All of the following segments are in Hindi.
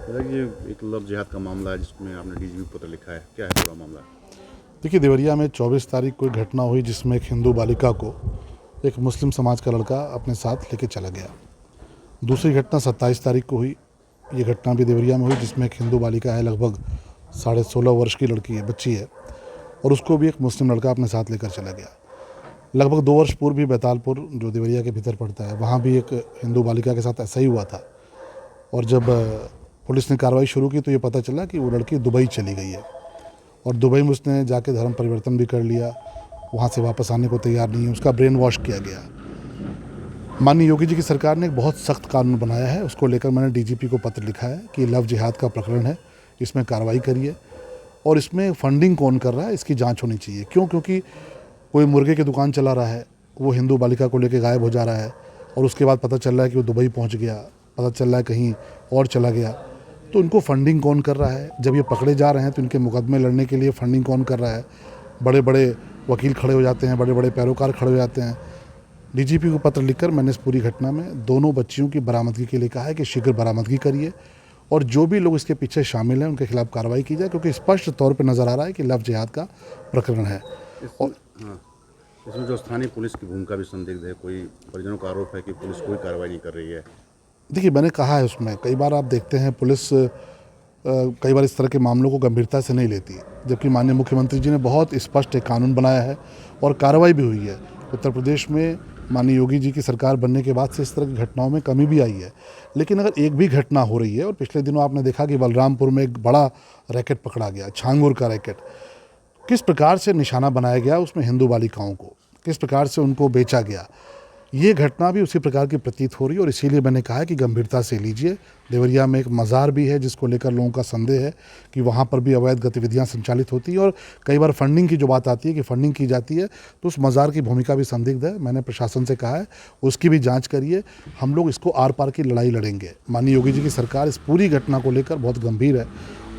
ये एक लव जिहाद का मामला है जिसमें आपने डीजीपी को पत्र लिखा है, क्या है पूरा मामला? देखिए, देवरिया में 24 तारीख को एक घटना हुई जिसमें एक हिंदू बालिका को एक मुस्लिम समाज का लड़का अपने साथ लेके चला गया। दूसरी घटना 27 तारीख को हुई। ये घटना भी देवरिया में हुई जिसमें एक हिंदू बालिका है, लगभग 16.5 वर्ष की लड़की है, बच्ची है, और उसको भी एक मुस्लिम लड़का अपने साथ लेकर चला गया। लगभग 2 वर्ष पूर्व भी बैतालपुर, जो देवरिया के भीतर पड़ता है, वहाँ भी एक हिंदू बालिका के साथ ऐसा ही हुआ था। और जब पुलिस ने कार्रवाई शुरू की तो ये पता चला कि वो लड़की दुबई चली गई है और दुबई में उसने जाके धर्म परिवर्तन भी कर लिया, वहाँ से वापस आने को तैयार नहीं है, उसका ब्रेन वॉश किया गया। माननीय योगी जी की सरकार ने एक बहुत सख्त कानून बनाया है, उसको लेकर मैंने डीजीपी को पत्र लिखा है कि लव जिहाद का प्रकरण है, इसमें कार्रवाई करिए और इसमें फंडिंग कौन कर रहा है इसकी जांच होनी चाहिए। क्यों? क्योंकि कोई मुर्गे की दुकान चला रहा है, वो हिंदू बालिका को लेकर गायब हो जा रहा है और उसके बाद पता चल रहा है कि वो दुबई पहुँच गया, पता चल रहा है कहीं और चला गया। तो उनको फंडिंग कौन कर रहा है? जब ये पकड़े जा रहे हैं तो इनके मुकदमे लड़ने के लिए फंडिंग कौन कर रहा है? बड़े बड़े वकील खड़े हो जाते हैं, बड़े बड़े पैरोकार खड़े हो जाते हैं। डीजीपी को पत्र लिखकर मैंने इस पूरी घटना में दोनों बच्चियों की बरामदगी के लिए कहा है कि शीघ्र बरामदगी करिए और जो भी लोग इसके पीछे शामिल हैं उनके खिलाफ कार्रवाई की जाए, क्योंकि स्पष्ट तौर पर नज़र आ रहा है कि लव जिहाद का प्रकरण है। और हाँ, इसमें जो स्थानीय पुलिस की भूमिका भी संदिग्ध है। कोई परिजनों का आरोप है कि पुलिस कोई कार्रवाई नहीं कर रही है। देखिए, मैंने कहा है उसमें, कई बार आप देखते हैं पुलिस कई बार इस तरह के मामलों को गंभीरता से नहीं लेती, जबकि माननीय मुख्यमंत्री जी ने बहुत स्पष्ट एक कानून बनाया है और कार्रवाई भी हुई है। उत्तर प्रदेश में माननीय योगी जी की सरकार बनने के बाद से इस तरह की घटनाओं में कमी भी आई है। लेकिन अगर एक भी घटना हो रही है, और पिछले दिनों आपने देखा कि बलरामपुर में एक बड़ा रैकेट पकड़ा गया, छांगुर का रैकेट, किस प्रकार से निशाना बनाया गया उसमें हिंदू बालिकाओं को, किस प्रकार से उनको बेचा गया, ये घटना भी उसी प्रकार की प्रतीत हो रही है। और इसीलिए मैंने कहा है कि गंभीरता से लीजिए। देवरिया में एक मज़ार भी है जिसको लेकर लोगों का संदेह है कि वहाँ पर भी अवैध गतिविधियाँ संचालित होती हैं और कई बार फंडिंग की जो बात आती है कि फंडिंग की जाती है, तो उस मज़ार की भूमिका भी संदिग्ध है। मैंने प्रशासन से कहा है उसकी भी जाँच करिए। हम लोग इसको आर पार की लड़ाई लड़ेंगे। माननीय योगी जी की सरकार इस पूरी घटना को लेकर बहुत गंभीर है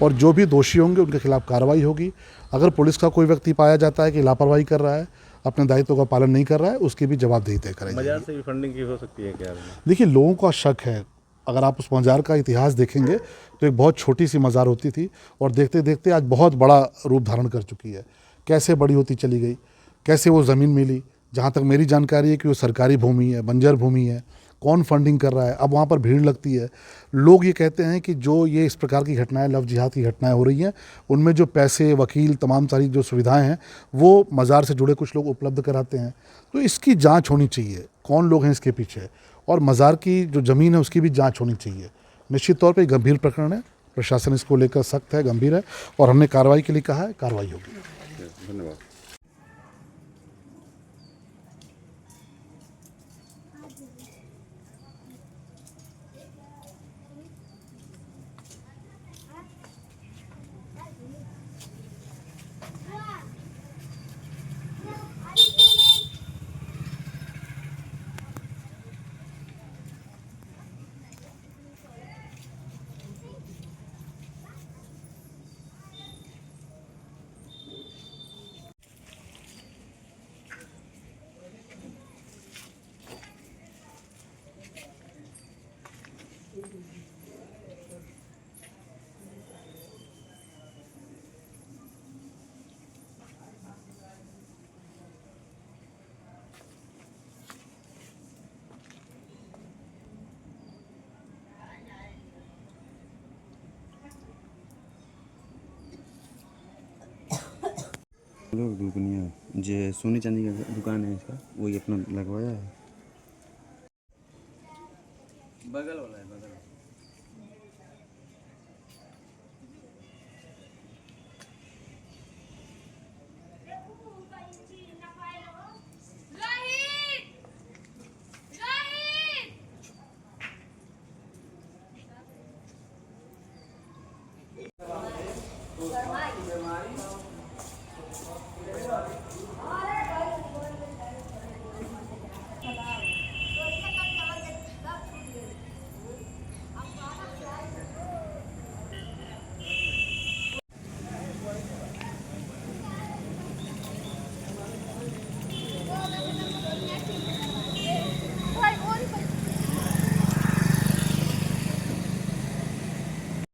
और जो भी दोषी होंगे उनके खिलाफ कार्रवाई होगी। अगर पुलिस का कोई व्यक्ति पाया जाता है कि लापरवाही कर रहा है, अपने दायित्व का पालन नहीं कर रहा है, उसकी भी जवाबदेही तय करेंगे। बाजार से भी फंडिंग की हो सकती है क्या? देखिए, लोगों का शक है। अगर आप उस मज़ार का इतिहास देखेंगे तो एक बहुत छोटी सी मज़ार होती थी और देखते देखते आज बहुत बड़ा रूप धारण कर चुकी है। कैसे बड़ी होती चली गई, कैसे वो ज़मीन मिली? जहाँ तक मेरी जानकारी है कि वो सरकारी भूमि है, बंजर भूमि है। कौन फंडिंग कर रहा है? अब वहाँ पर भीड़ लगती है। लोग ये कहते हैं कि जो ये इस प्रकार की घटनाएं, लव जिहाद की घटनाएं हो रही हैं, उनमें जो पैसे, वकील, तमाम सारी जो सुविधाएं हैं, वो मज़ार से जुड़े कुछ लोग उपलब्ध कराते हैं। तो इसकी जांच होनी चाहिए, कौन लोग हैं इसके पीछे, और मज़ार की जो ज़मीन है उसकी भी जांच होनी चाहिए। निश्चित तौर पे गंभीर प्रकरण है, प्रशासन इसको लेकर सख्त है, गंभीर है और हमने कार्रवाई के लिए कहा है, कार्रवाई होगी। धन्यवाद। लोग दुनिया जो सोने चांदी का दुकान है इसका, वही अपना लगवाया है। बगल वाला है, बगल।